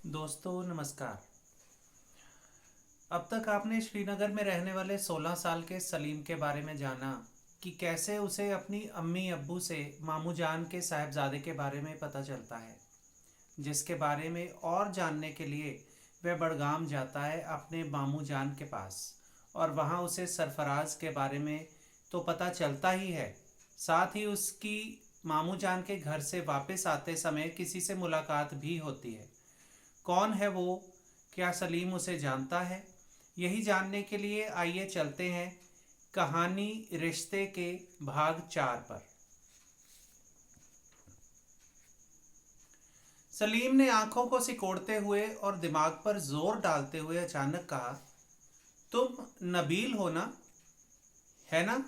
दोस्तों नमस्कार। अब तक आपने श्रीनगर में रहने वाले 16 साल के सलीम के बारे में जाना कि कैसे उसे अपनी अम्मी अब्बू से मामू जान के साहबजादे के बारे में पता चलता है, जिसके बारे में और जानने के लिए वह बड़गाम जाता है अपने मामू जान के पास। और वहाँ उसे सरफराज के बारे में तो पता चलता ही है, साथ ही उसकी मामू जान के घर से वापस आते समय किसी से मुलाकात भी होती है। कौन है वो? क्या सलीम उसे जानता है? यही जानने के लिए आइए चलते हैं कहानी रिश्ते के भाग 4 पर। सलीम ने आंखों को सिकोड़ते हुए और दिमाग पर जोर डालते हुए अचानक कहा, तुम नबील हो ना? है ना?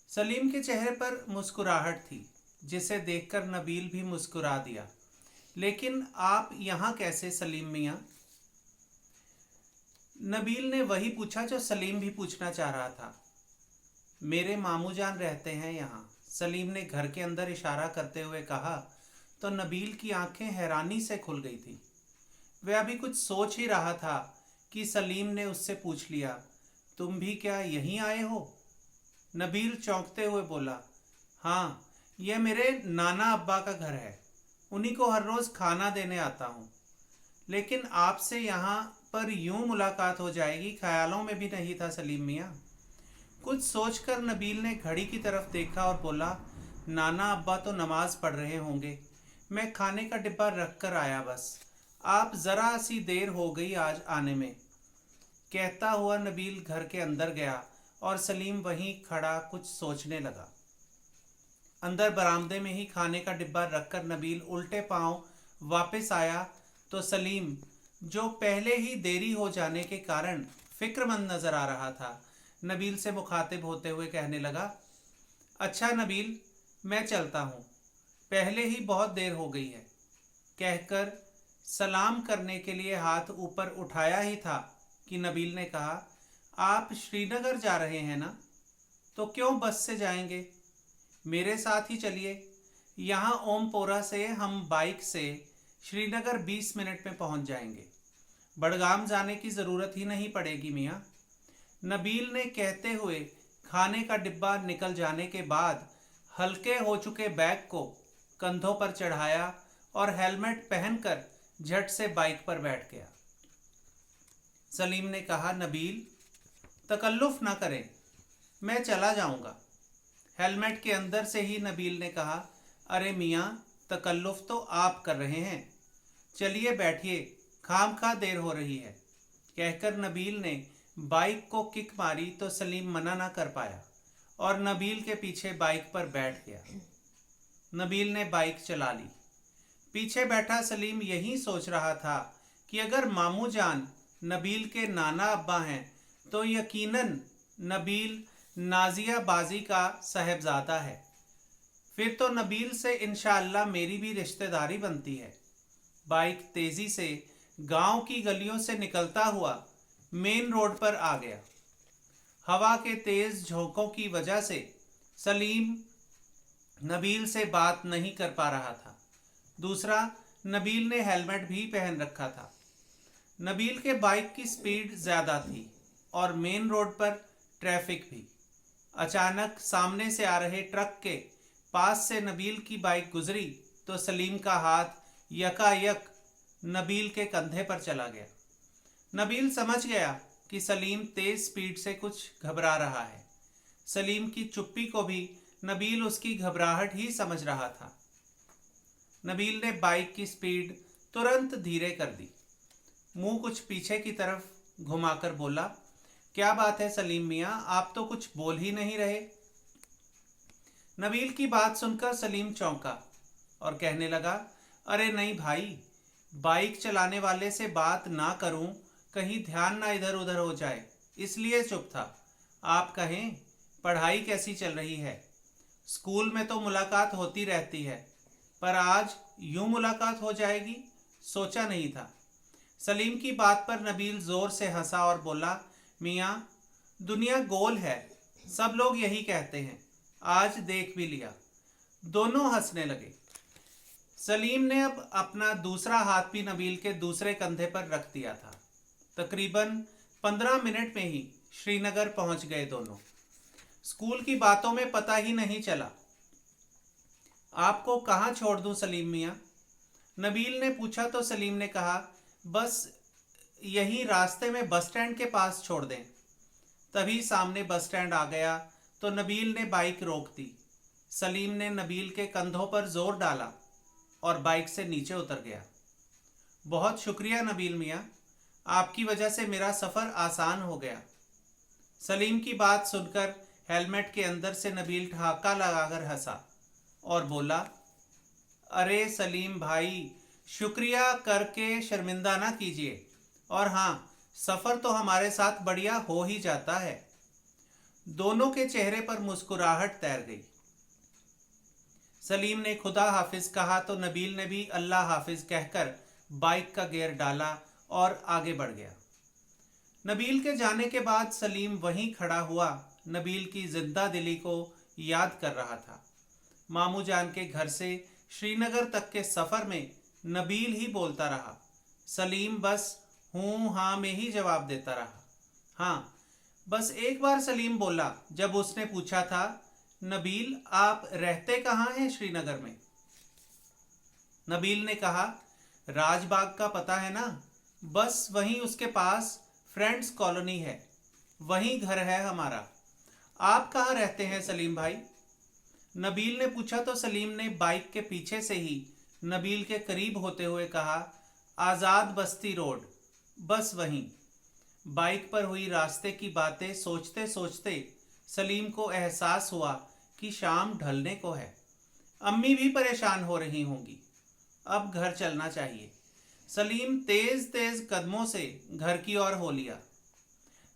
सलीम के चेहरे पर मुस्कुराहट थी, जिसे देखकर नबील भी मुस्कुरा दिया। लेकिन आप यहाँ कैसे सलीम मियाँ? नबील ने वही पूछा जो सलीम भी पूछना चाह रहा था। मेरे मामू जान रहते हैं यहाँ, सलीम ने घर के अंदर इशारा करते हुए कहा। तो नबील की आंखें हैरानी से खुल गई थी। वह अभी कुछ सोच ही रहा था कि सलीम ने उससे पूछ लिया, तुम भी क्या यहीं आए हो? नबील चौंकते हुए बोला, हाँ, यह मेरे नाना अब्बा का घर है, उन्हीं को हर रोज़ खाना देने आता हूँ। लेकिन आपसे यहाँ पर यूं मुलाकात हो जाएगी ख्यालों में भी नहीं था सलीम मियाँ। कुछ सोचकर नबील ने घड़ी की तरफ देखा और बोला, नाना अब्बा तो नमाज पढ़ रहे होंगे, मैं खाने का डिब्बा रख कर आया बस। आप ज़रा सी देर हो गई आज आने में। कहता हुआ नबील घर के अंदर गया और सलीम वहीं खड़ा कुछ सोचने लगा। अंदर बरामदे में ही खाने का डिब्बा रखकर नबील उल्टे पांव वापस आया तो सलीम, जो पहले ही देरी हो जाने के कारण फिक्रमंद नजर आ रहा था, नबील से मुखातिब होते हुए कहने लगा, अच्छा नबील, मैं चलता हूँ, पहले ही बहुत देर हो गई है। कहकर सलाम करने के लिए हाथ ऊपर उठाया ही था कि नबील ने कहा, आप श्रीनगर जा रहे हैं ना? तो क्यों बस से जाएंगे? मेरे साथ ही चलिए। यहाँ ओमपोरा से हम बाइक से श्रीनगर 20 मिनट में पहुँच जाएंगे। बड़गाम जाने की ज़रूरत ही नहीं पड़ेगी मियाँ। नबील ने कहते हुए खाने का डिब्बा निकल जाने के बाद हल्के हो चुके बैग को कंधों पर चढ़ाया और हेलमेट पहनकर झट से बाइक पर बैठ गया। सलीम ने कहा, नबील, तकल्लुफ़ ना करें, मैं चला जाऊंगा। हेलमेट के अंदर से ही नबील ने कहा, अरे मियाँ, तकल्लुफ़ तो आप कर रहे हैं, चलिए बैठिए, खामखा देर हो रही है। कहकर नबील ने बाइक को किक मारी तो सलीम मना ना कर पाया और नबील के पीछे बाइक पर बैठ गया। नबील ने बाइक चला ली। पीछे बैठा सलीम यही सोच रहा था कि अगर मामू जान नबील के नाना अब्बा हैं तो यकीनन नबील नाजिया बाजी का साहबजादा है। फिर तो नबील से इंशाअल्लाह मेरी भी रिश्तेदारी बनती है। बाइक तेजी से गांव की गलियों से निकलता हुआ मेन रोड पर आ गया। हवा के तेज झोंकों की वजह से सलीम नबील से बात नहीं कर पा रहा था। दूसरा, नबील ने हेलमेट भी पहन रखा था। नबील के बाइक की स्पीड ज़्यादा थी और मेन रोड पर ट्रैफिक भी। अचानक सामने से आ रहे ट्रक के पास से नबील की बाइक गुजरी तो सलीम का हाथ यकायक नबील के कंधे पर चला गया। नबील समझ गया कि सलीम तेज स्पीड से कुछ घबरा रहा है। सलीम की चुप्पी को भी नबील उसकी घबराहट ही समझ रहा था। नबील ने बाइक की स्पीड तुरंत धीरे कर दी। मुंह कुछ पीछे की तरफ घुमाकर बोला, क्या बात है सलीम मियाँ, आप तो कुछ बोल ही नहीं रहे। नबील की बात सुनकर सलीम चौंका और कहने लगा, अरे नहीं भाई, बाइक चलाने वाले से बात ना करूं, कहीं ध्यान ना इधर उधर हो जाए, इसलिए चुप था। आप कहें, पढ़ाई कैसी चल रही है? स्कूल में तो मुलाकात होती रहती है, पर आज यूं मुलाकात हो जाएगी, सोचा नहीं था। सलीम की बात पर नबील ज़ोर से हंसा और बोला, मियाँ, दुनिया गोल है, सब लोग यही कहते हैं, आज देख भी लिया। दोनों हंसने लगे। सलीम ने अब अपना दूसरा हाथ भी नबील के दूसरे कंधे पर रख दिया था। तकरीबन 15 मिनट में ही श्रीनगर पहुंच गए दोनों। स्कूल की बातों में पता ही नहीं चला। आपको कहाँ छोड़ दूं सलीम मियाँ? नबील ने पूछा तो सलीम ने कहा, बस यही रास्ते में बस स्टैंड के पास छोड़ दें। तभी सामने बस स्टैंड आ गया तो नबील ने बाइक रोक दी। सलीम ने नबील के कंधों पर जोर डाला और बाइक से नीचे उतर गया। बहुत शुक्रिया नबील मियाँ, आपकी वजह से मेरा सफ़र आसान हो गया। सलीम की बात सुनकर हेलमेट के अंदर से नबील ठहाका लगाकर हंसा और बोला, अरे सलीम भाई, शुक्रिया करके शर्मिंदा ना कीजिए। और हाँ, सफ़र तो हमारे साथ बढ़िया हो ही जाता है। दोनों के चेहरे पर मुस्कुराहट तैर गई। सलीम ने खुदा हाफिज कहा तो नबील ने भी अल्लाह हाफिज कहकर बाइक का गियर डाला और आगे बढ़ गया। नबील के जाने के बाद सलीम वहीं खड़ा हुआ नबील की जिंदा दिली को याद कर रहा था। मामू जान के घर से श्रीनगर तक के सफ़र में नबील ही बोलता रहा। सलीम बस हूँ हाँ में ही जवाब देता रहा। हाँ, बस एक बार सलीम बोला जब उसने पूछा था, नबील आप रहते कहाँ हैं श्रीनगर में? नबील ने कहा, राजबाग का पता है ना, बस वहीं उसके पास फ्रेंड्स कॉलोनी है, वहीं घर है हमारा। आप कहाँ रहते हैं सलीम भाई? नबील ने पूछा तो सलीम ने बाइक के पीछे से ही नबील के करीब होते हुए कहा, आज़ाद बस्ती रोड, बस वहीं। बाइक पर हुई रास्ते की बातें सोचते सोचते सलीम को एहसास हुआ कि शाम ढलने को है। अम्मी भी परेशान हो रही होंगी। अब घर चलना चाहिए। सलीम तेज तेज कदमों से घर की ओर हो लिया।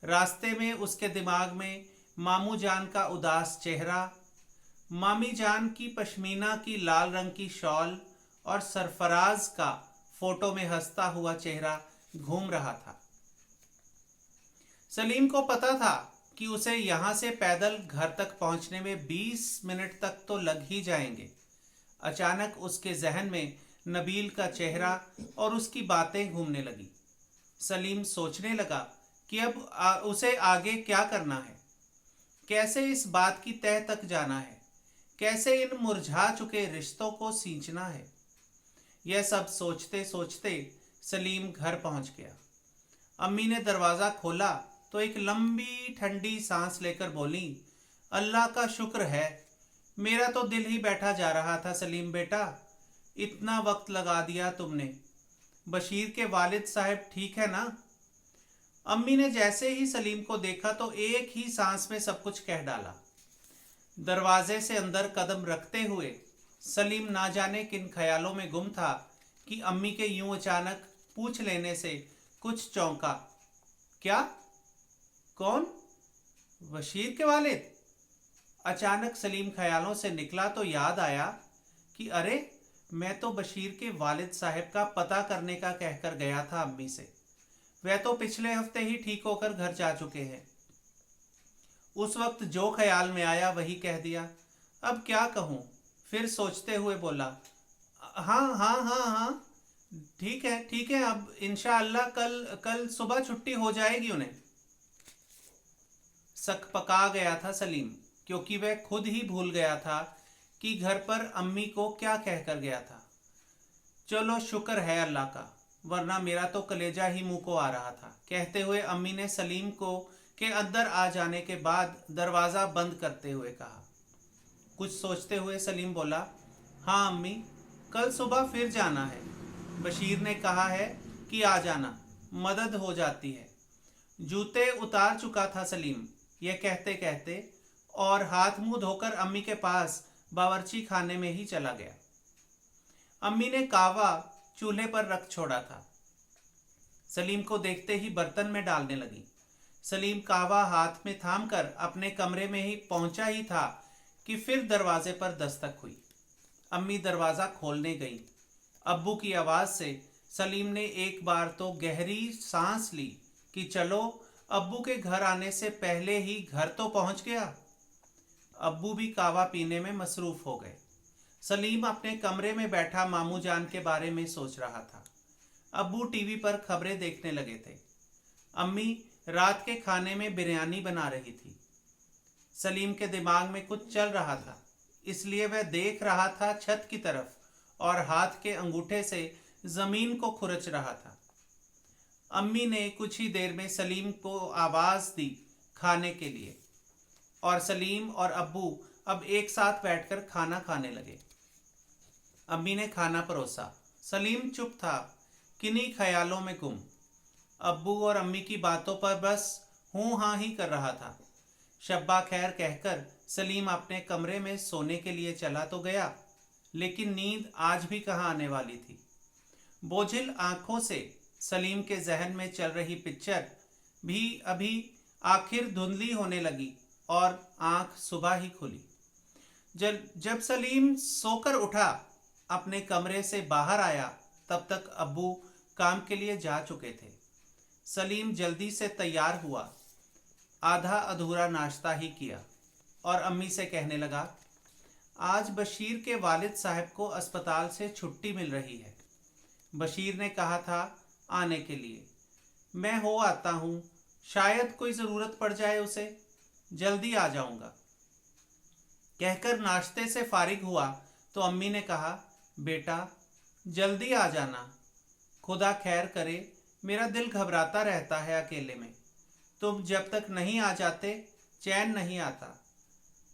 रास्ते में उसके दिमाग में मामू जान का उदास चेहरा, मामी जान की पश्मीना की लाल रंग की शॉल और सरफराज का फोटो में हंसता हुआ चेहरा घूम रहा था। सलीम को पता था कि उसे यहाँ से पैदल घर तक पहुँचने में 20 मिनट तक तो लग ही जाएंगे। अचानक उसके जहन में नबील का चेहरा और उसकी बातें घूमने लगी। सलीम सोचने लगा कि अब उसे आगे क्या करना है, कैसे इस बात की तह तक जाना है, कैसे इन मुरझा चुके रिश्तों को सींचना है। यह सब सोचते सोचते सलीम घर पहुंच गया। अम्मी ने दरवाज़ा खोला तो एक लंबी ठंडी सांस लेकर बोली, अल्लाह का शुक्र है, मेरा तो दिल ही बैठा जा रहा था सलीम बेटा, इतना वक्त लगा दिया तुमने। बशीर के वालिद साहब ठीक है ना? अम्मी ने जैसे ही सलीम को देखा तो एक ही सांस में सब कुछ कह डाला। दरवाजे से अंदर कदम रखते हुए सलीम ना जाने किन ख्यालों में गुम था कि अम्मी के यूं अचानक पूछ लेने से कुछ चौंका। क्या? कौन? बशीर के वालिद? अचानक सलीम ख्यालों से निकला तो याद आया कि अरे, मैं तो बशीर के वालिद साहब का पता करने का कहकर गया था अम्मी से। वह तो पिछले हफ्ते ही ठीक होकर घर जा चुके हैं। उस वक्त जो ख्याल में आया वही कह दिया। अब क्या कहूँ? फिर सोचते हुए बोला, हाँ हाँ हाँ हाँ, ठीक है, अब इंशाअल्लाह कल कल सुबह छुट्टी हो जाएगी उन्हें। सकपका गया था सलीम, क्योंकि वह खुद ही भूल गया था कि घर पर अम्मी को क्या कहकर गया था। चलो शुक्र है अल्लाह का, वरना मेरा तो कलेजा ही मुंह को आ रहा था, कहते हुए अम्मी ने सलीम को के अंदर आ जाने के बाद दरवाज़ा बंद करते हुए कहा। कुछ सोचते हुए सलीम बोला, हाँ अम्मी, कल सुबह फिर जाना है। बशीर ने कहा है कि आ जाना, मदद हो जाती है। जूते उतार चुका था सलीम यह कहते कहते, और हाथ मुंह धोकर अम्मी के पास बावर्ची खाने में ही चला गया। अम्मी ने कावा चूल्हे पर रख छोड़ा था। सलीम को देखते ही बर्तन में डालने लगी। सलीम कावा हाथ में थामकर अपने कमरे में ही पहुंचा ही था कि फिर दरवाजे पर दस्तक हुई। अम्मी दरवाज़ा खोलने गई। अब्बू की आवाज़ से सलीम ने एक बार तो गहरी सांस ली कि चलो, अब्बू के घर आने से पहले ही घर तो पहुंच गया। अब्बू भी कावा पीने में मसरूफ़ हो गए। सलीम अपने कमरे में बैठा मामू जान के बारे में सोच रहा था। अब्बू टीवी पर खबरें देखने लगे थे। अम्मी रात के खाने में बिरयानी बना रही थी। सलीम के दिमाग में कुछ चल रहा था, इसलिए वह देख रहा था छत की तरफ और हाथ के अंगूठे से जमीन को खुरच रहा था। अम्मी ने कुछ ही देर में सलीम को आवाज दी खाने के लिए और सलीम और अब्बू अब एक साथ बैठकर खाना खाने लगे। अम्मी ने खाना परोसा। सलीम चुप था, किन्हीं ख्यालों में गुम। अब्बू और अम्मी की बातों पर बस हूं हाँ ही कर रहा था। शब्बा खैर कहकर सलीम अपने कमरे में सोने के लिए चला तो गया, लेकिन नींद आज भी कहाँ आने वाली थी। बोझिल आंखों से सलीम के जहन में चल रही पिक्चर भी अभी आखिर धुंधली होने लगी और आंख सुबह ही खुली। जब सलीम सोकर उठा, अपने कमरे से बाहर आया, तब तक अब्बू काम के लिए जा चुके थे। सलीम जल्दी से तैयार हुआ, आधा अधूरा नाश्ता ही किया और अम्मी से कहने लगा, आज बशीर के वालिद साहब को अस्पताल से छुट्टी मिल रही है। बशीर ने कहा था आने के लिए। मैं हो आता हूँ, शायद कोई ज़रूरत पड़ जाए उसे। जल्दी आ जाऊँगा। कहकर नाश्ते से फारिग हुआ तो अम्मी ने कहा, बेटा जल्दी आ जाना, खुदा खैर करे, मेरा दिल घबराता रहता है अकेले में। तुम जब तक नहीं आ जाते चैन नहीं आता।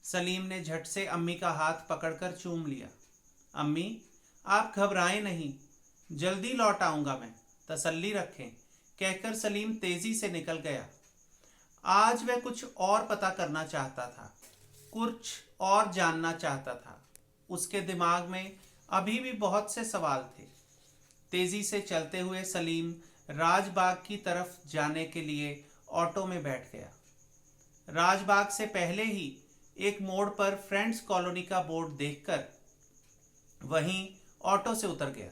सलीम ने झट से अम्मी का हाथ पकड़कर चूम लिया। अम्मी आप घबराएं नहीं, जल्दी लौट आऊँगा मैं, तसल्ली रखें, कहकर सलीम तेजी से निकल गया। आज वह कुछ और पता करना चाहता था, कुछ और जानना चाहता था। उसके दिमाग में अभी भी बहुत से सवाल थे। तेजी से चलते हुए सलीम राजबाग की तरफ जाने के लिए ऑटो में बैठ गया। राजबाग से पहले ही एक मोड़ पर फ्रेंड्स कॉलोनी का बोर्ड देखकर वहीं ऑटो से उतर गया।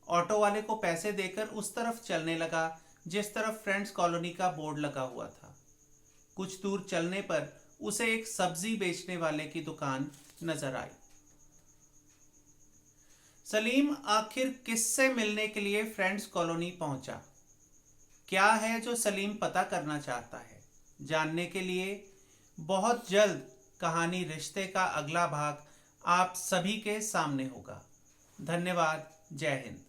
ऑटो वाले को पैसे देकर उस तरफ चलने लगा जिस तरफ फ्रेंड्स कॉलोनी का बोर्ड लगा हुआ था। कुछ दूर चलने पर उसे एक सब्जी बेचने वाले की दुकान नजर आई। सलीम आखिर किससे मिलने के लिए फ्रेंड्स कॉलोनी पहुंचा? क्या है जो सलीम पता करना चाहता है? जानने के लिए बहुत जल्द कहानी रिश्ते का अगला भाग आप सभी के सामने होगा। धन्यवाद। जय हिंद।